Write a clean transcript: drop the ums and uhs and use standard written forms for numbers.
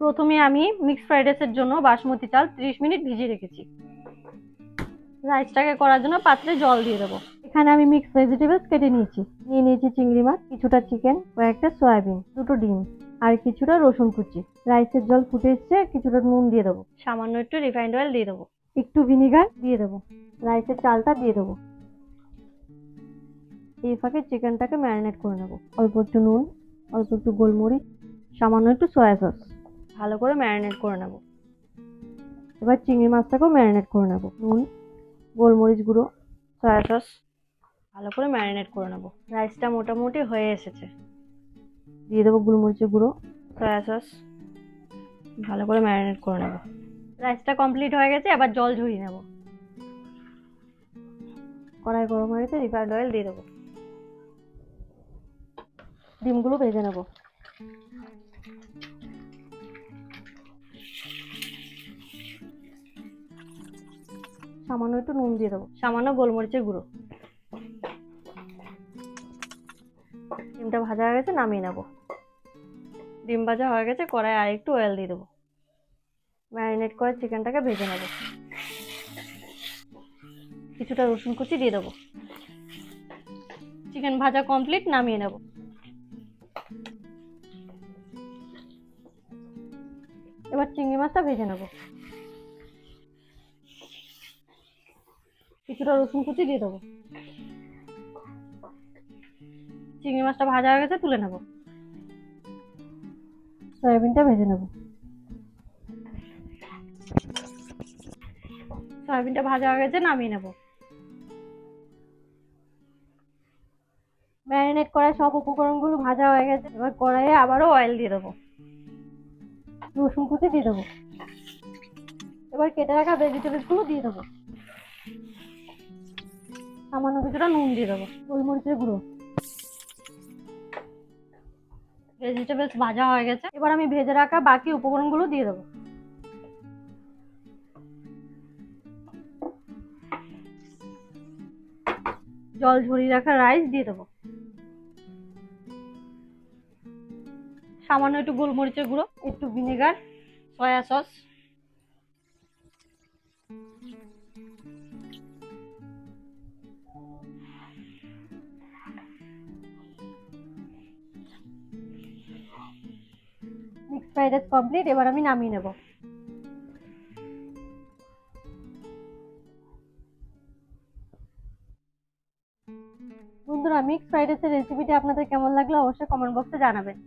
প্রথমে আমি mix fried রাইসের জন্য বাসমতি চাল 30 মিনিট ভিজিয়ে রেখেছি। রাইসটাকে করার জন্য পাত্রে জল দিয়ে দেবো। এখানে আমি মিক্স ভেজিটেবলস কেটে নিয়েছি চিংড়ি মাছ, কিছুটা চিকেন, কয়েকটা সয়াবিন, দুটো ডিম আর কিছুটা রসুন কুচি। রাইসের জল ফুটে এসছে, কিছুটা নুন দিয়ে দেবো, সামান্য একটু রিফাইন্ড অয়েল দিয়ে দেবো, একটু ভিনিগার দিয়ে দেবো, রাইসের চালটা দিয়ে দেবো। এই ফাঁকে চিকেনটাকে ম্যারিনেট করে নেবো। অল্প একটু নুন, অল্প একটু গোলমরিচ, সামান্য একটু সয়া সস, ভালো করে ম্যারিনেট করে নেবো। এবার চিংড়ি মাছটাকেও ম্যারিনেট করে নেবো। নুন, গোলমরিচ গুঁড়ো, সয়া সস, ভালো করে ম্যারিনেট করে নেবো। রাইসটা মোটামুটি হয়ে এসেছে, দিয়ে দেবো গোলমরিচের গুঁড়ো, সয়া সস, ভালো করে ম্যারিনেট করে নেবো। রাইসটা কমপ্লিট হয়ে গেছে, এবার জল ঝরিয়ে নেবো। কড়াই গরম হয়ে গেছে, রিফাইন্ড অয়েল দিয়ে দেবো। ডিমগুলো ভেজে নেবো। সামান্য একটু নুন দিয়ে দেবো, সামান্য গোলমরিচের গুঁড়ো। ডিমটা ভাজা হয়ে গেছে, নামিয়ে নেবো। ডিম ভাজা হয়ে গেছে, কড়াই আর একটু অয়েল দিয়ে দেবো। ম্যারিনেট করে চিকেনটাকে ভেজে নেবো। কিছুটা রসুন কুচি দিয়ে দেবো। চিকেন ভাজা কমপ্লিট, নামিয়ে নেবো। এবার চিংড়ি মাছটা ভেজে নেবো। কিছুটা রসুন কুচি দিয়ে দেবো। চিংড়ি মাছটা ভাজা হয়ে গেছে, তুলে নেবো। সয়াবিনটা ভেজে নেবো। সয়াবিনটা ভাজা হয়ে গেছে, নামিয়ে নেবো। ম্যারিনেট করা সব উপকরণগুলো ভাজা হয়ে গেছে, এবার কড়াইয়ে আবারও অয়েল দিয়ে দেবো, রসুন কুচি দিয়ে দেবো। এবার কেটে রাখা ভেজিটেবলস গুলো দিয়ে দেবো। সামান্য কিছুটা নুন দিয়ে দেবো, গোলমরিচের গুঁড়ো। ভেজিটেবলস ভাজা হয়ে গেছে, এবার আমি ভেজে রাখা বাকি উপকরণগুলো দিয়ে দেবো। জল ঝরিয়ে রাখা রাইস দিয়ে দেবো। সামান্য একটু গোলমরিচের গুঁড়ো, একটু vinegar, soya sauce, mix fried rice complete, এবার আমি নামিয়ে নেব। বন্ধুরা, মিক্স ফ্রাইড রাইসের রেসিপিটি আপনাদের কেমন লাগলো অবশ্যই কমেন্ট বক্সে জানাবেন।